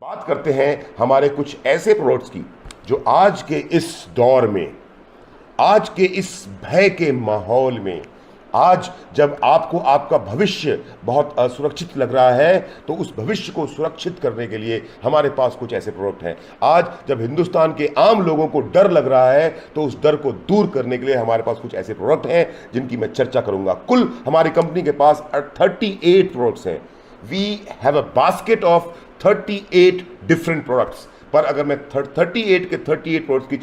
बात करते हैं हमारे कुछ ऐसे प्रोडक्ट्स की जो आज के इस दौर में, आज के इस भय के माहौल में, आज जब आपको आपका भविष्य बहुत असुरक्षित लग रहा है, तो उस भविष्य को सुरक्षित करने के लिए हमारे पास कुछ ऐसे प्रोडक्ट हैं। आज जब हिंदुस्तान के आम लोगों को डर लग रहा है, तो उस डर को दूर करने के लिए हमारे पास कुछ ऐसे प्रोडक्ट हैं जिनकी मैं चर्चा करूंगा। कुल हमारी कंपनी के पास 38 प्रोडक्ट्स हैं। We have a basket of 38 different products. पर अगर मैं 38 के 38 प्रोडक्ट्स की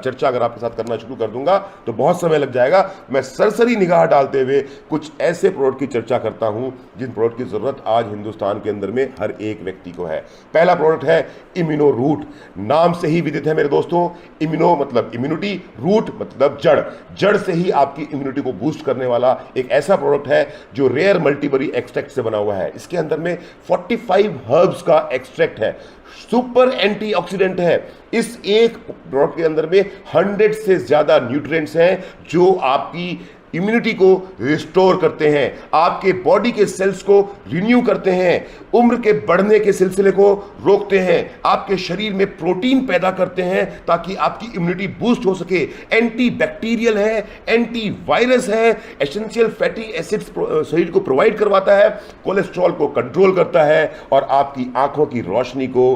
चर्चा अगर आपके साथ करना शुरू कर दूंगा तो बहुत समय लग जाएगा। मैं सरसरी निगाह डालते हुए कुछ ऐसे प्रोडक्ट की चर्चा करता हूं जिन प्रोडक्ट की जरूरत आज हिंदुस्तान के अंदर में हर एक व्यक्ति को है। पहला प्रोडक्ट है इम्यूनो रूट। नाम से ही विदित है मेरे दोस्तों, इम्यूनो मतलब इम्यूनिटी, रूट मतलब जड़। जड़ से ही आपकी इम्यूनिटी को बूस्ट करने वाला एक ऐसा प्रोडक्ट है जो रेयर मल्टीबेरी एक्सट्रैक्ट से बना हुआ है। इसके अंदर में 45 हर्ब्स का एक्सट्रैक्ट है, सुपर एंटीऑक्सीडेंट है। इस एक प्रोडक्ट के अंदर में 100 से ज्यादा न्यूट्रिएंट्स हैं जो आपकी इम्यूनिटी को रिस्टोर करते हैं, आपके बॉडी के सेल्स को रिन्यू करते हैं, उम्र के बढ़ने के सिलसिले को रोकते हैं, आपके शरीर में प्रोटीन पैदा करते हैं ताकि आपकी इम्यूनिटी बूस्ट हो सके। एंटी बैक्टीरियल है, एंटी वायरस है, एसेंशियल फैटी एसिड्स शरीर को प्रोवाइड करवाता है, कोलेस्ट्रॉल को कंट्रोल करता है और आपकी आंखों की रोशनी को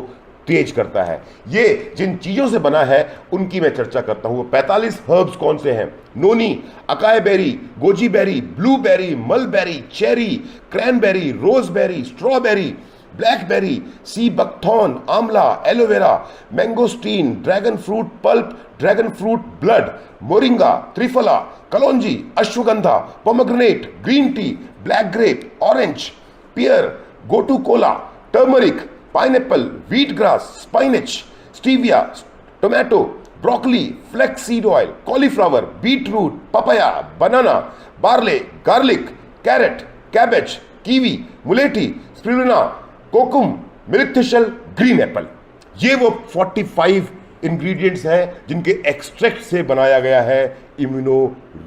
तेज करता है। ये जिन चीजों से बना है उनकी मैं चर्चा करता हूं। 45 हर्ब्स कौन से हैं? Noni, acai berry, goji berry, blueberry, mulberry, cherry, cranberry, roseberry, strawberry, blackberry, sea buckthorn, amla, aloe vera, mangosteen, dragon fruit pulp, dragon fruit blood, moringa, triphala, kalonji, ashwagandha, pomegranate, green tea, black grape, orange, pear, gotu kola, turmeric, pineapple, wheat grass, spinach, stevia, tomato, broccoli, flax seed oil, cauliflower, beetroot, papaya, banana, barley, garlic, carrot, cabbage, kiwi, mulethi, spirulina, kokum, milk thistle, green apple. ये वो 45 ingredients हैं जिनके extract से बनाया गया है immuno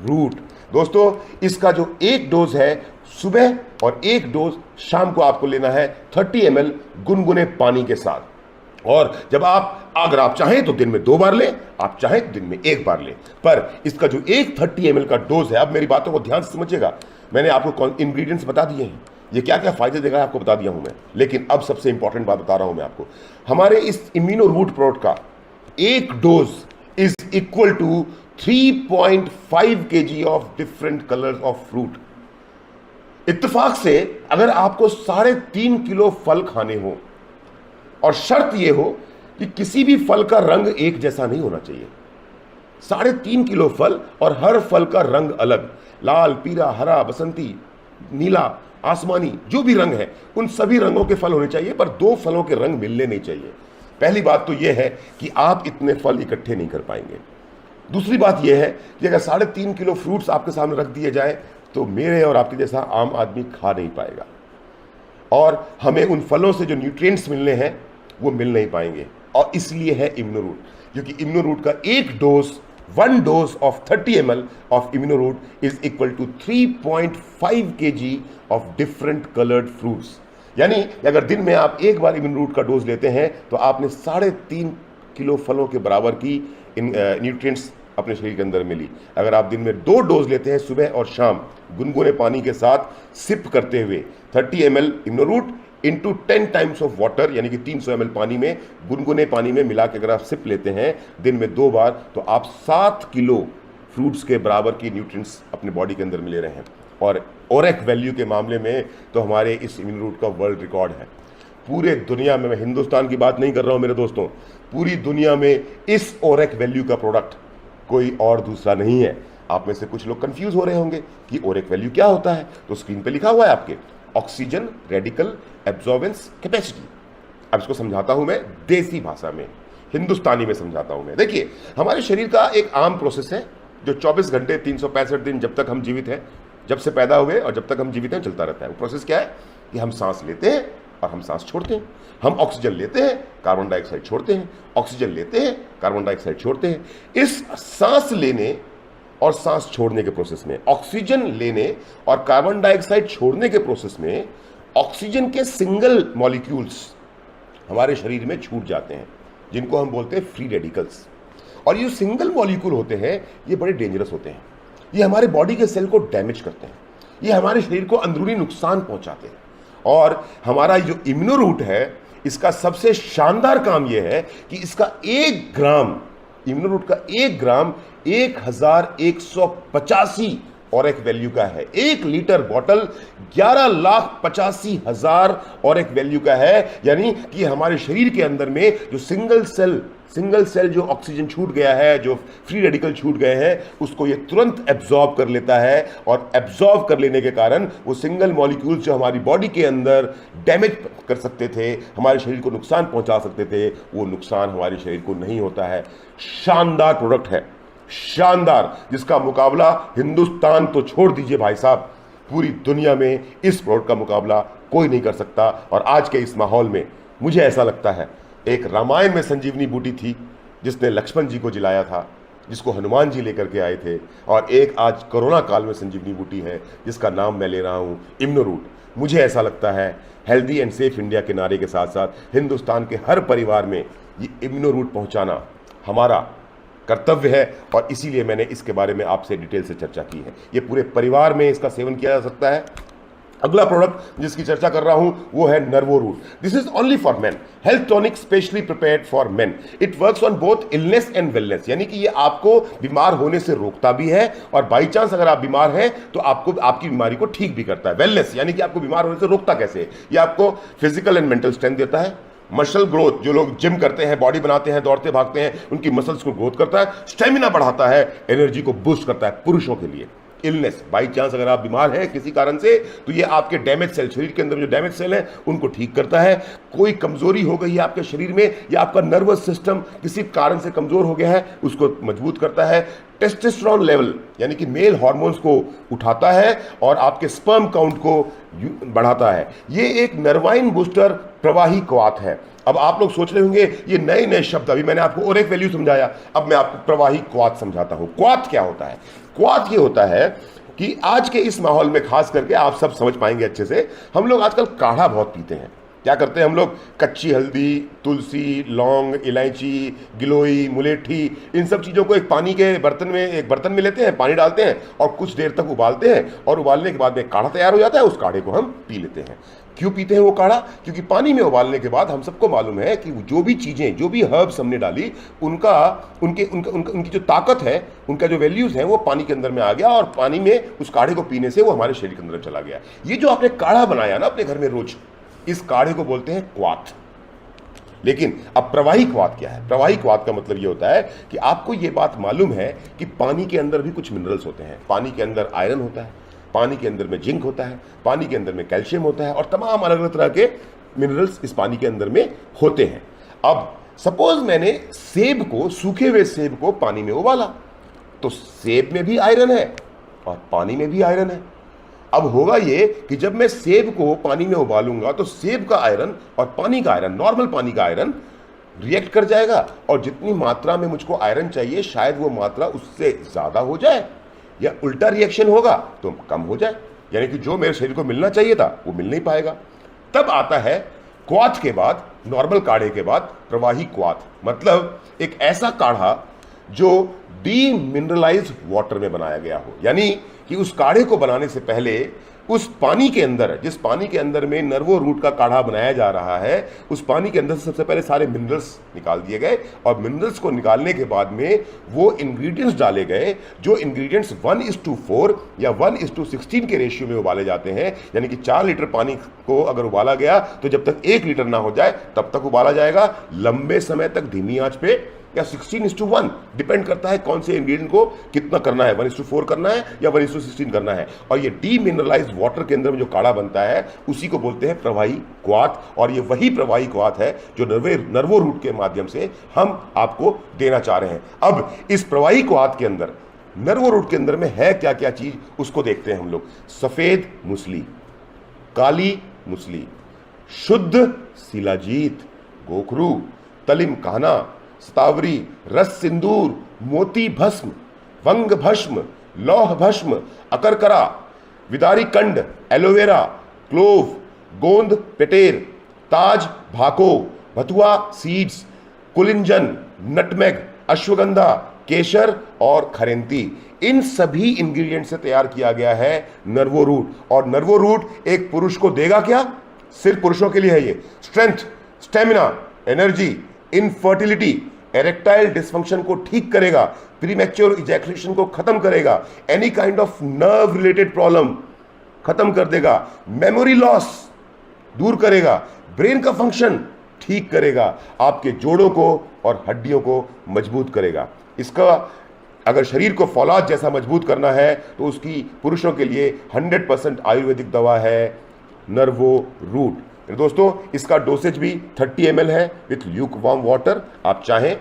root. दोस्तों, इसका जो एक डोज है सुबह और एक डोज शाम को आपको लेना है 30 ml गुनगुने पानी के साथ। और जब अगर आप चाहें तो दिन में 2 बार लें, आप चाहें तो दिन में 1 बार लें। पर इसका जो एक 30 ml का डोज है, अब मेरी बातों को ध्यान से समझिएगा। मैंने आपको इंग्रेडिएंट्स बता दिए हैं, ये क्या क्या फायदे देगा आपको बता दिया हूं मैं। लेकिन अब सबसे इंपॉर्टेंट बात बता रहा हूं मैं आपको। हमारे इस इम्यूनो रूट प्रोडक्ट का एक dose is equal to 3.5 kg of different colours of fruit. इत्तेफाक से अगर आपको 3.5 किलो फल खाने हो, और शर्त यह हो कि किसी भी फल का रंग एक जैसा नहीं होना चाहिए। 3.5 किलो फल और हर फल का रंग अलग, लाल, पीला, हरा, बसंती, नीला, आसमानी, जो भी रंग है उन सभी रंगों के फल होने चाहिए, पर 2 फलों के रंग मिलने नहीं चाहिए। पहली बात तो यह है कि आप इतने फल इकट्ठे नहीं कर पाएंगे। दूसरी बात यह है कि अगर 3.5 किलो फ्रूट्स आपके सामने रख दिए जाए तो मेरे और आपके जैसा आम आदमी खा नहीं पाएगा, और हमें उन फलों से जो न्यूट्रिएंट्स मिलने हैं वो मिल नहीं पाएंगे। और इसलिए है इम्यूनो रूट, क्योंकि इम्यूनो रूट का एक dose, 1 dose of 30 ml of immuno root is equal to 3.5 kg of different coloured fruits. यानी अगर दिन में आप एक बार इम्यूनो रूट का डोज लेते हैं तो आपने 3.5 किलो फलों के बराबर की न्यूट्रिएंट्स अपने शरीर के अंदर मिली। अगर आप दिन में 2 डोज लेते हैं, सुबह और शाम, गुनगुने पानी के साथ सिप करते हुए 30 ml Immuno Root into 10 times of water, यानी कि 300 ml पानी में, गुनगुने पानी में मिला के अगर आप सिप लेते हैं दिन में 2 बार, तो आप 7 किलो फ्रूट्स के बराबर की न्यूट्रिएंट्स अपने बॉडी के अंदर मिले रहे हैं। और ओरेक वैल्यू के मामले में तो हमारे इस इम्यूनो रूट का वर्ल्ड रिकॉर्ड है। पूरे दुनिया में, मैं हिंदुस्तान की बात नहीं कर रहा हूं मेरे दोस्तों, पूरी दुनिया में इस ओरेक वैल्यू का प्रोडक्ट कोई और दूसरा नहीं है। आप में से कुछ लोग कंफ्यूज हो रहे होंगे कि ओरेक वैल्यू क्या होता है, तो स्क्रीन पे लिखा हुआ है आपके, ऑक्सीजन रेडिकल एब्जॉर्बेंस कैपेसिटी। अब इसको समझाता हूं मैं देसी भाषा में, हिंदुस्तानी में समझाता हूं मैं। देखिए, हमारे शरीर का एक आम प्रोसेस है जो 24 घंटे 365 दिन जब तक हम जीवित हैं, जब से पैदा हुए और जब तक हम जीवित हैं, चलता रहता है। वो प्रोसेस क्या है कि हम सांस लेते हैं और हम सांस छोड़ते हैं। हम ऑक्सीजन लेते हैं, कार्बन डाइऑक्साइड छोड़ते हैं, ऑक्सीजन लेते हैं, कार्बन डाइऑक्साइड छोड़ते हैं। इस सांस लेने और सांस छोड़ने के प्रोसेस में, ऑक्सीजन लेने और कार्बन डाइऑक्साइड छोड़ने के प्रोसेस में, ऑक्सीजन के सिंगल मॉलिक्यूल्स हमारे शरीर में छूट जाते हैं, जिनको हम बोलते हैं फ्री रेडिकल्स। और ये सिंगल मॉलिक्यूल होते हैं, ये बड़े डेंजरस होते हैं। ये हमारे बॉडी के सेल को डैमेज करते हैं, ये हमारे शरीर को अंदरूनी नुकसान पहुंचाते हैं। और हमारा जो इम्यूनो रूट है, इसका सबसे शानदार काम यह है कि इसका 1 ग्राम, इम्यूनो रूट का 1 ग्राम 1185 और एक वैल्यू का है। 1 लीटर बॉटल 11,85,000 और एक वैल्यू का है। यानी कि हमारे शरीर के अंदर में जो सिंगल सेल जो ऑक्सीजन छूट गया है, जो फ्री रेडिकल छूट गए हैं, उसको ये तुरंत एब्जॉर्ब कर लेता है। और एब्जॉर्ब कर लेने के कारण वो सिंगल मॉलिक्यूल्स जो हमारी बॉडी के अंदर डैमेज कर सकते थे, हमारे शरीर को नुकसान पहुंचा सकते थे, वो नुकसान हमारे शरीर को नहीं होता है। शानदार प्रोडक्ट है, शानदार, जिसका मुकाबला हिंदुस्तान तो छोड़ दीजिए भाई साहब, पूरी दुनिया में इस प्रोडक्ट का मुकाबला कोई नहीं कर सकता। और आज के इस माहौल में मुझे ऐसा लगता है, एक रामायण में संजीवनी बूटी थी जिसने लक्ष्मण जी को जिलाया था, जिसको हनुमान जी लेकर के आए थे, और एक आज कोरोना काल में संजीवनी बूटी है जिसका नाम मैं ले रहा हूं इम्यूनो रूट। मुझे ऐसा लगता है हेल्दी एंड सेफ इंडिया के नारे के साथ साथ हिंदुस्तान के हर परिवार में ये इम्यूनो रूट पहुंचाना हमारा कर्तव्य है। और इसीलिए मैंने इसके बारे में आपसे डिटेल से चर्चा की है। ये पूरे परिवार में इसका सेवन किया जा सकता है। अगला प्रोडक्ट जिसकी चर्चा कर रहा हूं वो है Nervo Root. This is only for men, health tonic specially prepared for men. It works on both illness and wellness, यानी कि ये आपको बीमार होने से रोकता भी है, और बाई चांस अगर आप बीमार हैं तो आपको आपकी बीमारी को ठीक भी करता है। वेलनेस यानी कि आपको बीमार होने से रोकता कैसे? ये आपको फिजिकल एंड मेंटल स्ट्रेंथ देता है। मसल ग्रोथ, जो लोग जिम करते हैं, बॉडी बनाते हैं, दौड़ते भागते हैं, उनकी मसल्स को ग्रोथ करता है। स्टेमिना बढ़ाता है, एनर्जी को बूस्ट करता है पुरुषों के लिए। इलनेस, बाई चांस अगर आप बीमार हैं किसी कारण से, तो ये आपके डैमेज सेल, शरीर के अंदर जो डैमेज सेल हैं उनको ठीक करता है। कोई कमजोरी हो गई है आपके शरीर में, या आपका नर्वस सिस्टम किसी कारण से कमजोर हो गया है, उसको मजबूत करता है। टेस्टोस्टेरोन लेवल यानी कि मेल हार्मोन्स को उठाता है और आपके स्पर्म काउंट को बढ़ाता है। ये एक नर्वाइन बूस्टर प्रवाही क्वाथ है। अब आप लोग सोच रहे होंगे ये नए नए शब्द, अभी मैंने आपको और एक वैल्यू समझाया, अब मैं आपको प्रवाही क्वाथ समझाता हूं। क्वाथ क्या होता है? क्वाथ ये होता है कि आज के इस माहौल में खास करके आप सब समझ पाएंगे अच्छे से, हम लोग आजकल काढ़ा बहुत पीते हैं। क्या करते हैं हम लोग? कच्ची हल्दी, तुलसी, लौंग, इलायची, गिलोई, मुलेठी, इन सब चीज़ों को एक बर्तन में लेते हैं, पानी डालते हैं और कुछ देर तक उबालते हैं, और उबालने के बाद में काढ़ा तैयार हो जाता है। उस काढ़े को हम पी लेते हैं। क्यों पीते हैं वो काढ़ा? क्योंकि पानी में उबालने के बाद हम सबको मालूम है कि जो भी चीज़ें, जो भी हर्ब्स हमने डाली, उनकी जो ताकत है, उनका जो वैल्यूज़ है, वो पानी के अंदर में आ गया, और पानी में उस काढ़े को पीने से वो हमारे शरीर के अंदर चला गया। ये जो आपने काढ़ा बनाया ना अपने घर में रोज, इस काढ़े को बोलते हैं क्वाथ। लेकिन अब प्रवाही क्वाथ क्या है? प्रवाही क्वाथ का मतलब ये होता है कि आपको ये बात मालूम है कि पानी के अंदर भी कुछ मिनरल्स होते हैं। पानी के अंदर आयरन होता है, पानी के अंदर में जिंक होता है, पानी के अंदर में कैल्शियम होता है, और तमाम अलग अलग तरह के मिनरल्स इस पानी के अंदर में होते हैं। अब सपोज मैंने सूखे हुए सेब को पानी में उबाला, तो सेब में भी आयरन है और पानी में भी आयरन है। अब होगा ये कि जब मैं सेब को पानी में उबालूंगा तो सेब का आयरन और पानी का आयरन, नॉर्मल पानी का आयरन, रिएक्ट कर जाएगा, और जितनी मात्रा में मुझको आयरन चाहिए शायद वो मात्रा उससे ज्यादा हो जाए, या उल्टा रिएक्शन होगा तो कम हो जाए। यानी कि जो मेरे शरीर को मिलना चाहिए था वो मिल नहीं पाएगा। तब आता है क्वाथ के बाद, नॉर्मल काढ़े के बाद प्रवाही क्वाथ, मतलब एक ऐसा काढ़ा जो डीमिनरलाइज्ड वाटर में बनाया गया हो। यानी कि उस काढ़े को बनाने से पहले उस पानी के अंदर, जिस पानी के अंदर में नर्वो रूट का काढ़ा बनाया जा रहा है, उस पानी के अंदर से सबसे पहले सारे मिनरल्स निकाल दिए गए, और मिनरल्स को निकालने के बाद में वो इंग्रेडिएंट्स डाले गए, जो इंग्रेडिएंट्स 1:4 या 1:16 के रेशियो में उबाले जाते हैं। यानी कि 4 लीटर पानी को अगर उबाला गया तो जब तक 1 लीटर ना हो जाए तब तक उबाला जाएगा, लंबे समय तक धीमी आंच पे, या 16:1, डिपेंड करता है कौन से इंग्रेडिएंट को कितना करना है, 1:4 करना है या 1:16 करना है। और ये डीमिनरलाइज्ड वाटर के अंदर में जो काढ़ा बनता है उसी को बोलते हैं प्रवाही क्वाथ, और ये वही प्रवाही क्वाथ है जो नर्वो रूट के माध्यम से हम आपको देना चाह रहे हैं। अब इस प्रवाही क्वाथ के अंदर, नर्वो रूट के अंदर में है क्या क्या चीज, उसको देखते हैं हम लोग। सफेद मूसली, काली मूसली, शुद्ध शिलाजीत, गोखरू, तलिम कान्हा, सतावरी, रस सिंदूर, मोती भस्म, वंग भस्म, लौह भस्म, अकरकरा, विदारी कंड, एलोवेरा, क्लोव, गोंद पेटेर, ताज भाको, भतुआ सीड्स, कुलिंजन, नटमेग, अश्वगंधा, केशर और खरेंती, इन सभी इंग्रेडिएंट से तैयार किया गया है नर्वो रूट। और नर्वो रूट एक पुरुष को देगा क्या? सिर्फ पुरुषों के लिए है ये। Strength, stamina, energy, infertility, erectile dysfunction को ठीक करेगा, प्रीमैच्योर इजैकुलेशन को खत्म करेगा, any kind of nerve related problem खत्म कर देगा, मेमोरी लॉस दूर करेगा, ब्रेन का फंक्शन ठीक करेगा, आपके जोड़ों को और हड्डियों को मजबूत करेगा। इसका अगर शरीर को फौलाद जैसा मजबूत करना है तो उसकी पुरुषों के लिए 100% आयुर्वेदिक दवा है नर्वो रूट। दोस्तों, इसका डोसेज भी 30 ml है विथ ल्यूक वार्म वाटर। आप चाहें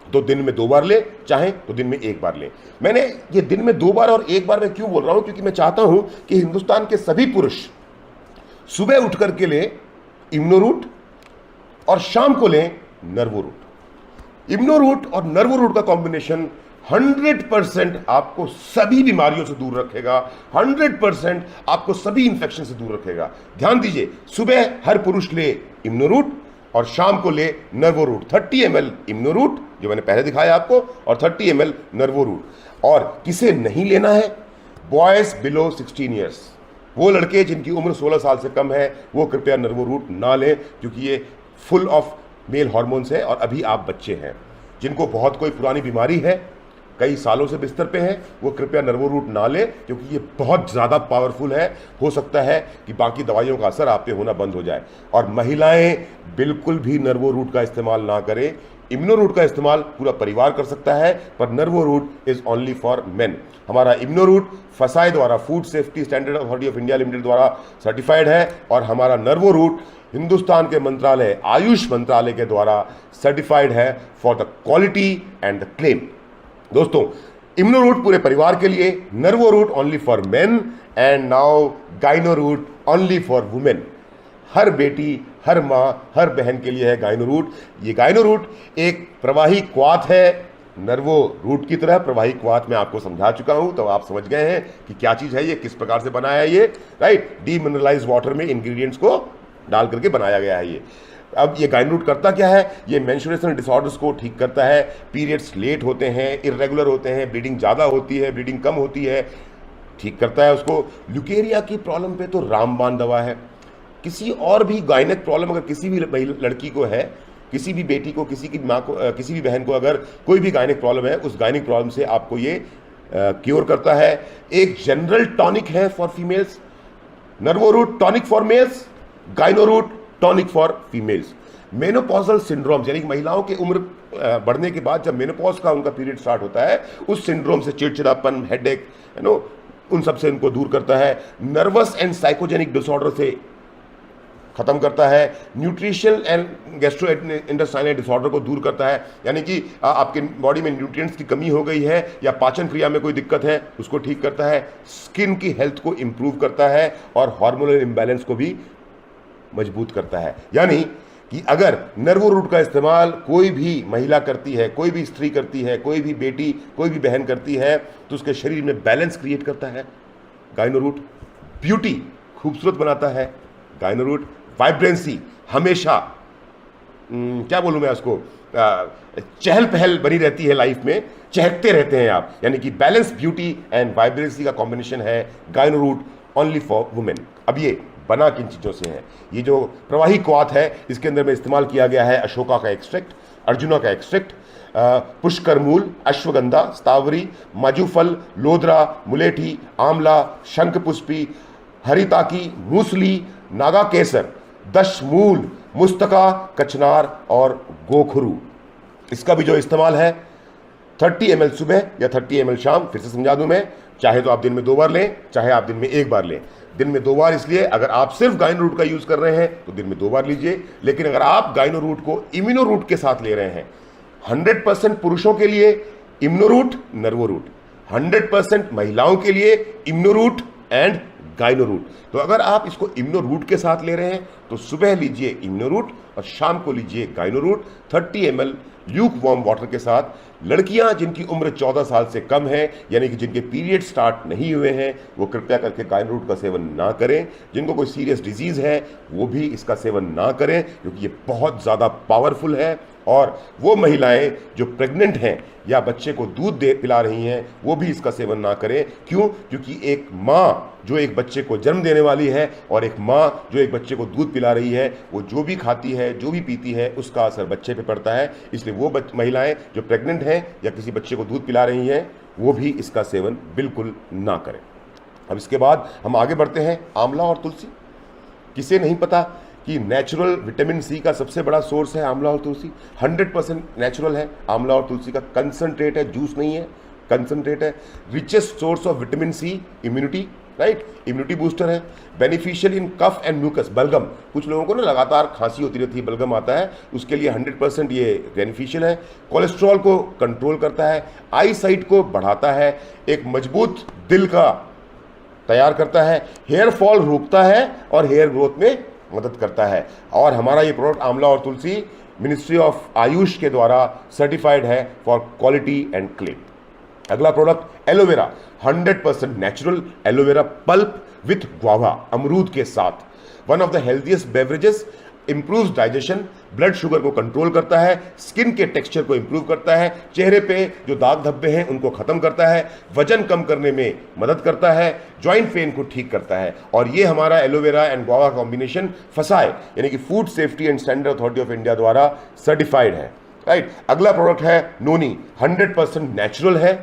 तो दिन में 2 बार ले, चाहें तो दिन में 1 बार ले। मैंने ये दिन में 2 बार और 1 बार मैं क्यों बोल रहा हूं? क्योंकि मैं चाहता हूं कि हिंदुस्तान के सभी पुरुष सुबह उठ करके ले इम्नो रूट और शाम को लें नर्वो रूट। इम्नो रूट और नर्वो रूट का कॉम्बिनेशन 100% आपको सभी बीमारियों से दूर रखेगा, 100% आपको सभी इंफेक्शन से दूर रखेगा। ध्यान दीजिए, सुबह हर पुरुष ले इम्नो रूट और शाम को ले नर्वो रूट। 30 ml इम्नो रूट जो मैंने पहले दिखाया आपको, और 30 ml नर्वो रूट। और किसे नहीं लेना है? बॉयज बिलो 16 ईयर्स, वो लड़के जिनकी उम्र 16 साल से कम है, वो कृपया नर्वो रूट ना लें, क्योंकि ये फुल ऑफ मेल हार्मोन्स है। और अभी आप बच्चे हैं, जिनको बहुत कोई पुरानी बीमारी है, कई सालों से बिस्तर पे हैं, वो कृपया नर्वो रूट ना लें, क्योंकि ये बहुत ज़्यादा पावरफुल है। हो सकता है कि बाकी दवाइयों का असर आप पे होना बंद हो जाए। और महिलाएं बिल्कुल भी नर्वो रूट का इस्तेमाल ना करें। इम्नो रूट का इस्तेमाल पूरा परिवार कर सकता है, पर Nervo Root is only for men. हमारा इम्नो रूट फसाई द्वारा, food safety standard authority of India limited द्वारा सर्टिफाइड है, और हमारा नर्वो रूट हिंदुस्तान के मंत्रालय, आयुष मंत्रालय के द्वारा सर्टिफाइड है for the quality and the claim. दोस्तों, इम्नो रूट पूरे परिवार के लिए, Nervo Root only for men, and now Gyno Root only for women. हर बेटी, हर माँ, हर बहन के लिए है गाइनो रूट। ये गाइनो रूट एक प्रवाही क्वाथ है, नर्वो रूट की तरह प्रवाही क्वाथ मैं आपको समझा चुका हूं, तो आप समझ गए हैं कि क्या चीज़ है ये, किस प्रकार से बनाया है ये, राइट। डीमिनरलाइज्ड वाटर में इंग्रेडिएंट्स को डाल करके बनाया गया है ये। अब ये गाइनो रूट करता क्या है? ये मेंस्ट्रुएशन डिसऑर्डर्स को ठीक करता है। पीरियड्स लेट होते हैं, इर्रेगुलर होते हैं, ब्लीडिंग ज़्यादा होती है, ब्लीडिंग कम होती है, ठीक करता है उसको। ल्यूकेरिया की प्रॉब्लम पे तो रामबाण दवा है। किसी और भी गायनेक प्रॉब्लम अगर किसी भी लड़की को है, किसी भी बेटी को, किसी की माँ को, किसी भी बहन को अगर कोई भी गायनेक प्रॉब्लम है, उस गायनेक प्रॉब्लम से आपको ये क्योर करता है। एक जनरल टॉनिक है for females, Nervo Root tonic for males, Gyno Root tonic for females. Menopausal syndromes, यानी कि महिलाओं की उम्र बढ़ने के बाद जब मेनोपॉज का उनका पीरियड स्टार्ट होता है, उस सिंड्रोम से, चिड़चिड़ापन, हेडेक, उन सब से उनको दूर करता है। नर्वस एंड साइकोजेनिक डिसऑर्डर से खत्म करता है। Nutritional and gastro intestinal disorder को दूर करता है, यानी कि आपके बॉडी में न्यूट्रिएंट्स की कमी हो गई है या पाचन क्रिया में कोई दिक्कत है, उसको ठीक करता है। स्किन की हेल्थ को इंप्रूव करता है और हार्मोनल इम्बैलेंस को भी मजबूत करता है। यानी कि अगर नर्वो रूट का इस्तेमाल कोई भी महिला करती है, कोई भी स्त्री करती है, कोई भी बेटी, कोई भी बहन करती है, तो उसके शरीर में बैलेंस क्रिएट करता है गाइनो रूट। ब्यूटी, खूबसूरत बनाता है गाइनो रूट। वाइब्रेंसी, हमेशा क्या बोलूँ मैं उसको, चहल पहल बनी रहती है लाइफ में, चहकते रहते हैं आप, यानी कि बैलेंस, ब्यूटी एंड वाइब्रेंसी का कॉम्बिनेशन है Gyno Root only for women. अब ये बना किन चीज़ों से है? ये जो प्रवाही क्वाथ है, इसके अंदर में इस्तेमाल किया गया है अशोका का एक्सट्रैक्ट, अर्जुना का एक्सट्रैक्ट, पुष्कर मूल, अश्वगंधा, स्तावरी, माजूफल, लोदरा, मुलेठी, आंवला, शंखपुष्पी, हरिताकी, मूसली, नागा केसर, दशमूल, मुस्तका, कचनार और गोखरू। इसका भी जो इस्तेमाल है 30 ml सुबह या 30 ml शाम। फिर से समझा दूं मैं, चाहे तो आप दिन में 2 बार लें, चाहे आप दिन में 1 बार लें। दिन में 2 बार इसलिए, अगर आप सिर्फ गाइनो रूट का यूज कर रहे हैं तो दिन में 2 बार लीजिए। लेकिन अगर आप गाइनो रूट को इम्यूनो रूट के साथ ले रहे हैं, 100% पुरुषों के लिए इम्यूनो रूट, नर्वो रूट, 100% महिलाओं के लिए Immuno Root and Gyno Root. तो अगर आप इसको इम्यूनो रूट के साथ ले रहे हैं तो सुबह लीजिए इम्यूनो रूट और शाम को लीजिए Gyno Root 30 ml luke warm water के साथ। लड़कियां जिनकी उम्र 14 साल से कम है, यानी कि जिनके पीरियड स्टार्ट नहीं हुए हैं, वो कृपया करके गाइनो रूट का सेवन ना करें। जिनको कोई सीरियस डिजीज़ है वो भी इसका सेवन ना करें, क्योंकि ये बहुत ज़्यादा पावरफुल है। और वो महिलाएं जो प्रेग्नेंट हैं या बच्चे को दूध दे पिला रही हैं वो भी इसका सेवन ना करें। क्यों? क्योंकि एक माँ जो एक बच्चे को जन्म देने वाली है और एक माँ जो एक बच्चे को दूध पिला रही है, वो जो भी खाती है, जो भी पीती है, उसका असर बच्चे पे पड़ता है। इसलिए वो महिलाएं जो प्रेग्नेंट हैं या किसी बच्चे को दूध पिला रही हैं वो भी इसका सेवन बिल्कुल ना करें। अब इसके बाद हम आगे बढ़ते हैं। आंवला और तुलसी। किसे नहीं पता कि नेचुरल विटामिन सी का सबसे बड़ा सोर्स है आंवला और तुलसी। 100% नेचुरल है आंवला और तुलसी का। कंसंट्रेट है, जूस नहीं है, कंसंट्रेट है। Richest source of vitamin C, immunity, right, immunity booster है। Beneficial in cough and mucus, बलगम। कुछ लोगों को ना लगातार खांसी होती रहती है, बलगम आता है, उसके लिए 100% ये बेनिफिशियल है। कोलेस्ट्रॉल को कंट्रोल करता है, आई साइट को बढ़ाता है, एक मजबूत दिल का तैयार करता है, हेयर फॉल रोकता है और हेयर ग्रोथ में मदद करता है। और हमारा ये प्रोडक्ट आंवला और तुलसी मिनिस्ट्री ऑफ आयुष के द्वारा सर्टिफाइड है फॉर क्वालिटी एंड क्लेम। अगला product aloe vera, 100% natural aloe vera pulp with guava, अमरूद के साथ। One of the healthiest beverages, improves digestion, blood sugar को कंट्रोल करता है, स्किन के टेक्सचर को इंप्रूव करता है, चेहरे पे जो दाग धब्बे हैं उनको खत्म करता है, वजन कम करने में मदद करता है, जॉइंट पेन को ठीक करता है। और ये हमारा एलोवेरा एंड गुआवा कॉम्बिनेशन फसाए यानी कि food safety and standard authority of India द्वारा सर्टिफाइड है, राइट। अगला प्रोडक्ट है नोनी, 100% नेचुरल है।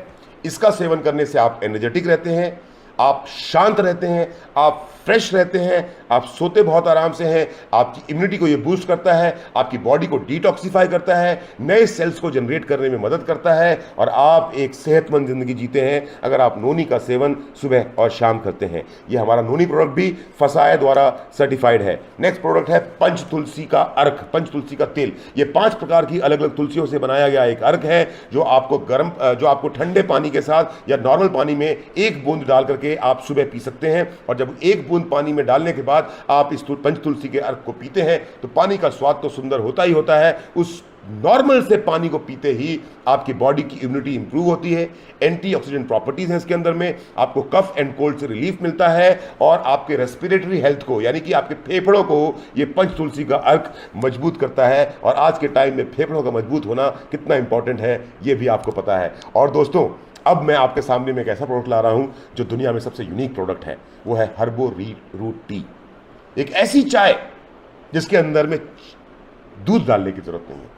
इसका सेवन करने से आप एनर्जेटिक रहते हैं, आप शांत रहते हैं, आप फ्रेश रहते हैं, आप सोते बहुत आराम से हैं, आपकी इम्यूनिटी को ये बूस्ट करता है, आपकी बॉडी को डिटॉक्सिफाई करता है, नए सेल्स को जनरेट करने में मदद करता है और आप एक सेहतमंद जिंदगी जीते हैं अगर आप नोनी का सेवन सुबह और शाम करते हैं। ये हमारा नोनी प्रोडक्ट भी फसाए द्वारा सर्टिफाइड है। नेक्स्ट प्रोडक्ट है पंच तुलसी का अर्क, पंच तुलसी का तेल। ये 5 प्रकार की अलग अलग तुलसियों से बनाया गया एक अर्क है जो आपको ठंडे पानी के साथ या नॉर्मल पानी में 1 बूंद डाल करके आप सुबह पी सकते हैं। और जब 1 बूंद पानी में डालने के बाद आप इस पंच तुलसी के अर्क को पीते हैं तो पानी का स्वाद तो सुंदर होता ही होता है, उस नॉर्मल से पानी को पीते ही आपकी बॉडी की इम्यूनिटी इंप्रूव होती है, एंटीऑक्सीडेंट प्रॉपर्टीज हैं इसके अंदर में, आपको कफ एंड कोल्ड से रिलीफ मिलता है और आपके रेस्पिरेटरी हेल्थ को यानी कि आपके फेफड़ों को ये पंच तुलसी का अर्क मजबूत करता है। और आज के टाइम में फेफड़ों का मजबूत होना कितना इंपॉर्टेंट है ये भी आपको पता है। और दोस्तों, अब मैं आपके सामने में एक ऐसा प्रोडक्ट ला रहा हूं जो दुनिया में सबसे यूनिक प्रोडक्ट है, वो है हर्बो रूट टी। एक ऐसी चाय जिसके अंदर में दूध डालने की जरूरत नहीं है,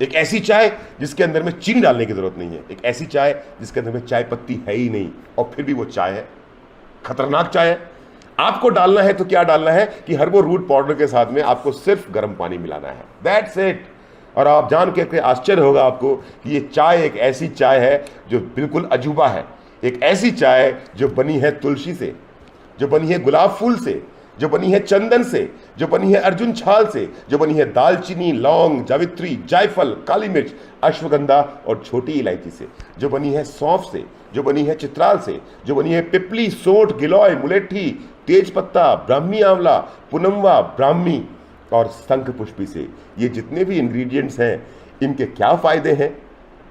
एक ऐसी चाय जिसके अंदर में चीनी डालने की जरूरत नहीं है, एक ऐसी चाय जिसके अंदर में चाय पत्ती है ही नहीं और फिर भी वो चाय है, खतरनाक चाय है। आपको डालना है तो क्या डालना है कि हर्बो रूट पाउडर के साथ में आपको सिर्फ गर्म पानी मिलाना है, दैट्स इट। और आप जान के आश्चर्य होगा आपको कि ये चाय एक ऐसी चाय है जो बिल्कुल अजूबा है, एक ऐसी चाय जो बनी है तुलसी से, जो बनी है गुलाब फूल से, जो बनी है चंदन से, जो बनी है अर्जुन छाल से, जो बनी है दालचीनी, लौंग, जावित्री, जायफल, काली मिर्च, अश्वगंधा और छोटी इलायची से, जो बनी है सौंफ से, जो बनी है चित्राल से, जो बनी है पिपली, सोंठ, गिलोय, मुलेठी, तेजपत्ता, ब्राह्मी आंवला, पुनमवा, ब्राह्मी और शंख पुष्पी से। ये जितने भी इंग्रेडिएंट्स हैं इनके क्या फ़ायदे हैं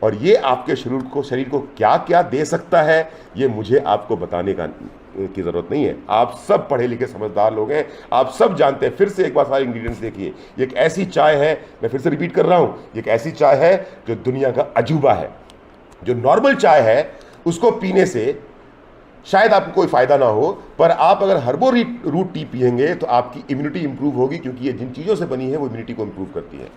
और ये आपके शरीर को क्या क्या दे सकता है, ये मुझे आपको बताने की ज़रूरत नहीं है। आप सब पढ़े लिखे समझदार लोग हैं, आप सब जानते हैं। फिर से एक बार सारे इंग्रेडिएंट्स देखिए। ये एक ऐसी चाय है, मैं फिर से रिपीट कर रहा हूँ, ये एक ऐसी चाय है जो दुनिया का अजूबा है। जो नॉर्मल चाय है उसको पीने से शायद आपको कोई फ़ायदा ना हो, पर आप अगर हर्बो रूट टी पिएंगे तो आपकी इम्यूनिटी इंप्रूव होगी, क्योंकि ये जिन चीज़ों से बनी है वो इम्यूनिटी को इंप्रूव करती है।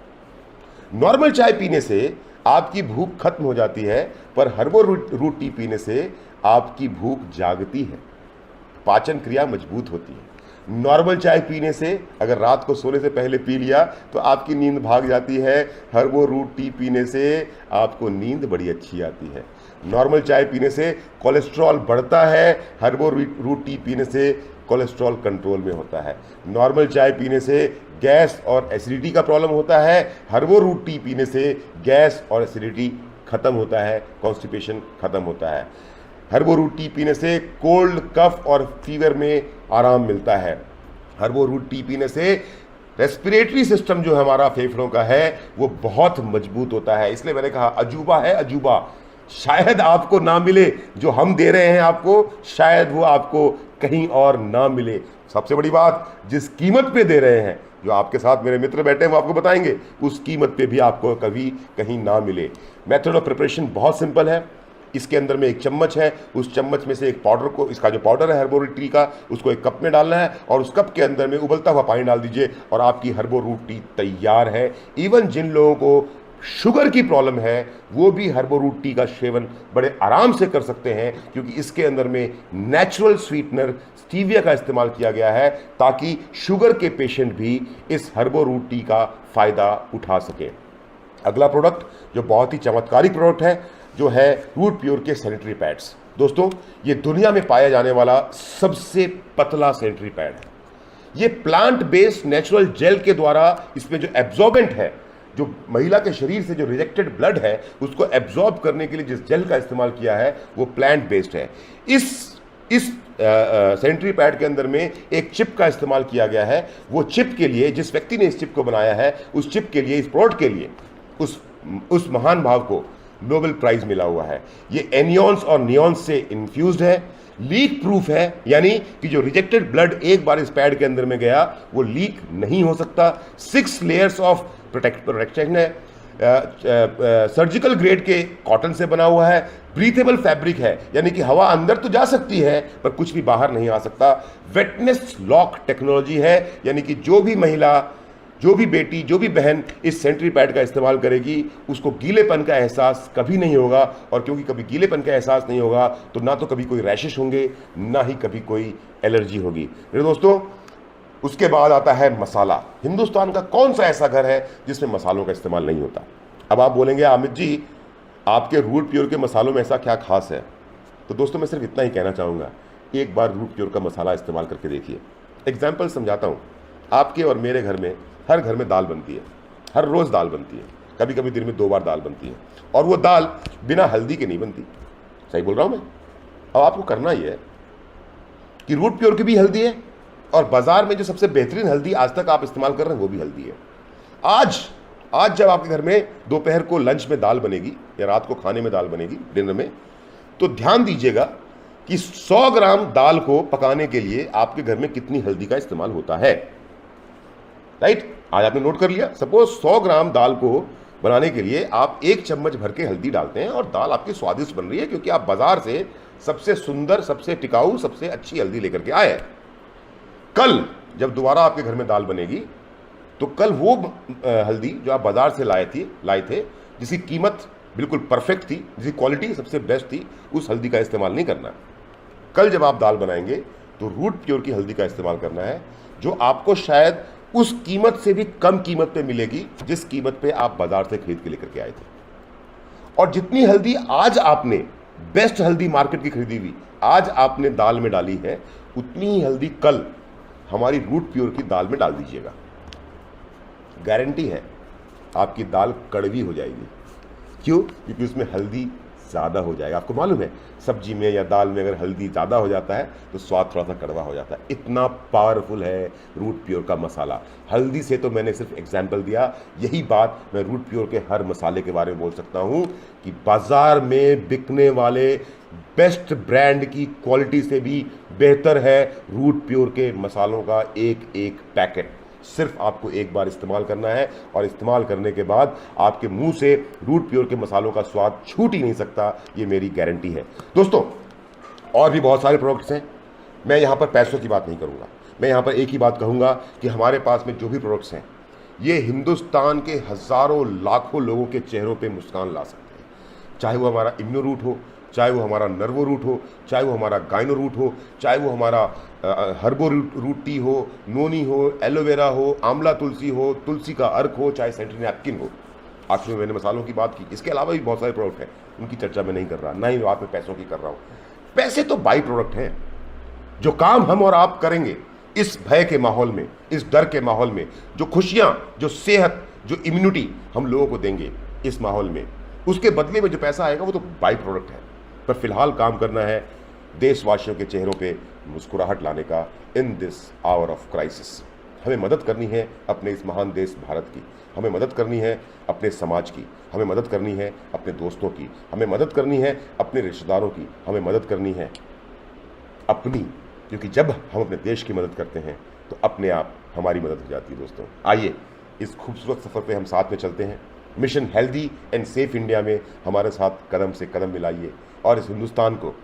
नॉर्मल चाय पीने से आपकी भूख खत्म हो जाती है, पर हर्बो रूट टी पीने से आपकी भूख जागती है, पाचन क्रिया मजबूत होती है। नॉर्मल चाय पीने से अगर रात को सोने से पहले पी लिया तो आपकी नींद भाग जाती है, हर्बो रूट टी पीने से आपको नींद बड़ी अच्छी आती है। नॉर्मल चाय पीने से कोलेस्ट्रॉल बढ़ता है, हर्बो रूट टी पीने से कोलेस्ट्रॉल कंट्रोल में होता है। नॉर्मल चाय पीने से गैस और एसिडिटी का प्रॉब्लम होता है, हर्बो रूट टी पीने से गैस और एसिडिटी खत्म होता है, कॉन्स्टिपेशन खत्म होता है। हर्बो रूट टी पीने से कोल्ड, कफ और फीवर में आराम मिलता है। हर्बो रूट टी पीने से रेस्पिरेटरी सिस्टम जो हमारा फेफड़ों का है वो बहुत मजबूत होता है। इसलिए मैंने कहा अजूबा है अजूबा, शायद आपको ना मिले जो हम दे रहे हैं आपको, शायद वो आपको कहीं और ना मिले। सबसे बड़ी बात, जिस कीमत पे दे रहे हैं, जो आपके साथ मेरे मित्र बैठे हैं वो आपको बताएंगे, उस कीमत पे भी आपको कभी कहीं ना मिले। मेथड ऑफ प्रिपरेशन बहुत सिंपल है। इसके अंदर में एक चम्मच है, उस चम्मच में से एक पाउडर को, इसका जो पाउडर है हर्बो रूट टी का, उसको एक कप में डालना है और उस कप के अंदर में उबलता हुआ पानी डाल दीजिए और आपकी हर्बो रूट टी तैयार है। इवन जिन लोगों को शुगर की प्रॉब्लम है वो भी हर्बो रूट टी का सेवन बड़े आराम से कर सकते हैं, क्योंकि इसके अंदर में नेचुरल स्वीटनर स्टीविया का इस्तेमाल किया गया है ताकि शुगर के पेशेंट भी इस हर्बो रूट टी का फायदा उठा सके। अगला प्रोडक्ट जो बहुत ही चमत्कारिक प्रोडक्ट है, जो है रूट प्योर के सैनिटरी पैड्स। दोस्तों, ये दुनिया में पाया जाने वाला सबसे पतला सैनिटरी पैड है। ये प्लांट बेस्ड नेचुरल जेल के द्वारा, इसमें जो एब्जॉर्बेंट है, जो महिला के शरीर से जो रिजेक्टेड ब्लड है उसको एब्जॉर्ब करने के लिए जिस जेल का इस्तेमाल किया है वो प्लांट बेस्ड है। इस सैनिटरी पैड के अंदर में एक चिप का इस्तेमाल किया गया है। वो चिप के लिए, जिस व्यक्ति ने इस चिप को बनाया है, उस चिप के लिए, इस प्रोडक्ट के लिए उस महान भाव को नोबेल प्राइज मिला हुआ है। ये एनियॉन्स और नियॉन्स से इन्फ्यूज्ड है, लीक प्रूफ है, यानी कि जो रिजेक्टेड ब्लड एक बार इस पैड के अंदर में गया वो लीक नहीं हो सकता। 6 लेयर्स ऑफ प्रोटेक्शन है, सर्जिकल ग्रेड के कॉटन से बना हुआ है, ब्रीथेबल फैब्रिक है, यानी कि हवा अंदर तो जा सकती है पर कुछ भी बाहर नहीं आ सकता। वेटनेस लॉक टेक्नोलॉजी है, यानी कि जो भी महिला, जो भी बेटी, जो भी बहन इस सैनिटरी पैड का इस्तेमाल करेगी उसको गीलेपन का एहसास कभी नहीं होगा। और क्योंकि कभी गीलेपन का एहसास नहीं होगा तो ना तो कभी कोई रैशेस होंगे, ना ही कभी कोई एलर्जी होगी। मेरे दोस्तों, उसके बाद आता है मसाला। हिंदुस्तान का कौन सा ऐसा घर है जिसमें मसालों का इस्तेमाल नहीं होता? अब आप बोलेंगे अमित जी, आपके रूट प्योर के मसालों में ऐसा क्या खास है? तो दोस्तों, मैं सिर्फ इतना ही कहना चाहूँगा, एक बार रूट प्योर का मसाला इस्तेमाल करके देखिए। एग्जाम्पल समझाता हूँ। आपके और मेरे घर में, हर घर में दाल बनती है, हर रोज़ दाल बनती है, कभी कभी दिन में 2 बार दाल बनती है, और वो दाल बिना हल्दी के नहीं बनती। सही बोल रहा हूँ मैं? अब आपको करना ही है कि रूट प्योर की भी हल्दी है और बाजार में जो सबसे बेहतरीन हल्दी आज तक आप इस्तेमाल कर रहे हैं वो भी हल्दी है। आज जब आपके घर में दोपहर को लंच में दाल बनेगी या रात को खाने में दाल बनेगी, डिनर में, तो ध्यान दीजिएगा कि 100 ग्राम दाल को पकाने के लिए आपके घर में कितनी हल्दी का इस्तेमाल होता है। राइट? आज आपने नोट कर लिया। सपोज 100 ग्राम दाल को बनाने के लिए आप 1 चम्मच भर के हल्दी डालते हैं और दाल आपकी स्वादिष्ट बन रही है, क्योंकि आप बाजार से सबसे सुंदर, सबसे टिकाऊ, सबसे अच्छी हल्दी लेकर के आए। कल जब दोबारा आपके घर में दाल बनेगी तो कल वो हल्दी जो आप बाजार से लाए थे, जिसकी कीमत बिल्कुल परफेक्ट थी, जिसकी क्वालिटी सबसे बेस्ट थी, उस हल्दी का इस्तेमाल नहीं करना। कल जब आप दाल बनाएंगे तो रूट प्योर की हल्दी का इस्तेमाल करना है, जो आपको शायद उस कीमत से भी कम कीमत पे मिलेगी जिस कीमत पे आप बाजार से खरीद के लेकर के आए थे। और जितनी हल्दी आज आपने, बेस्ट हल्दी मार्केट की खरीदी हुई, आज आपने दाल में डाली है, उतनी ही हल्दी कल हमारी रूट प्योर की दाल में डाल दीजिएगा। गारंटी है आपकी दाल कड़वी हो जाएगी। क्यों? क्योंकि उसमें हल्दी ज़्यादा हो जाएगा। आपको मालूम है, सब्जी में या दाल में अगर हल्दी ज़्यादा हो जाता है तो स्वाद थोड़ा सा कड़वा हो जाता है। इतना पावरफुल है रूट प्योर का मसाला। हल्दी से तो मैंने सिर्फ एग्जाम्पल दिया, यही बात मैं रूट प्योर के हर मसाले के बारे में बोल सकता हूँ कि बाज़ार में बिकने वाले बेस्ट ब्रांड की क्वालिटी से भी बेहतर है रूट प्योर के मसालों का एक एक पैकेट। सिर्फ आपको एक बार इस्तेमाल करना है और इस्तेमाल करने के बाद आपके मुंह से रूट प्योर के मसालों का स्वाद छूट ही नहीं सकता, ये मेरी गारंटी है। दोस्तों, और भी बहुत सारे प्रोडक्ट्स हैं। मैं यहाँ पर पैसों की बात नहीं करूँगा, मैं यहाँ पर एक ही बात कहूँगा कि हमारे पास में जो भी प्रोडक्ट्स हैं, ये हिंदुस्तान के हज़ारों लाखों लोगों के चेहरों पर मुस्कान ला सकते हैं। चाहे वो हमारा इम्यूनो रूट हो, चाहे वो हमारा नर्वो रूट हो, चाहे वो हमारा गाइनो रूट हो, चाहे वो हमारा हर्बो रूट टी हो, नोनी हो, एलोवेरा हो, आंवला तुलसी हो, तुलसी का अर्क हो, चाहे सैनिटरी नैपकिन हो। आखिर में मैंने मसालों की बात की, इसके अलावा भी बहुत सारे प्रोडक्ट हैं, उनकी चर्चा मैं नहीं कर रहा, ना ही बात में पैसों की कर रहा हूँ। पैसे तो बाई प्रोडक्ट हैं। जो काम हम और आप करेंगे इस भय के माहौल में, इस डर के माहौल में, जो खुशियाँ, जो सेहत, जो इम्यूनिटी हम लोगों को देंगे इस माहौल में, उसके बदले में जो पैसा आएगा वो तो बाई प्रोडक्ट है। पर फिलहाल काम करना है देशवासियों के चेहरों पे मुस्कुराहट लाने का in this hour of crisis. हमें मदद करनी है अपने इस महान देश भारत की, हमें मदद करनी है अपने समाज की, हमें मदद करनी है अपने दोस्तों की, हमें मदद करनी है अपने रिश्तेदारों की, हमें मदद करनी है अपनी, क्योंकि जब हम अपने देश की मदद करते हैं तो अपने आप हमारी मदद हो जाती है। दोस्तों आइए इस खूबसूरत सफ़र पे हम साथ में चलते हैं। Mission healthy and safe India में हमारे साथ कदम से कदम मिलाइए और इस हिंदुस्तान को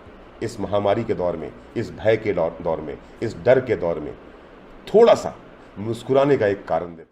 इस महामारी के दौर में, इस भय के दौर में, इस डर के दौर में थोड़ा सा मुस्कुराने का एक कारण दें।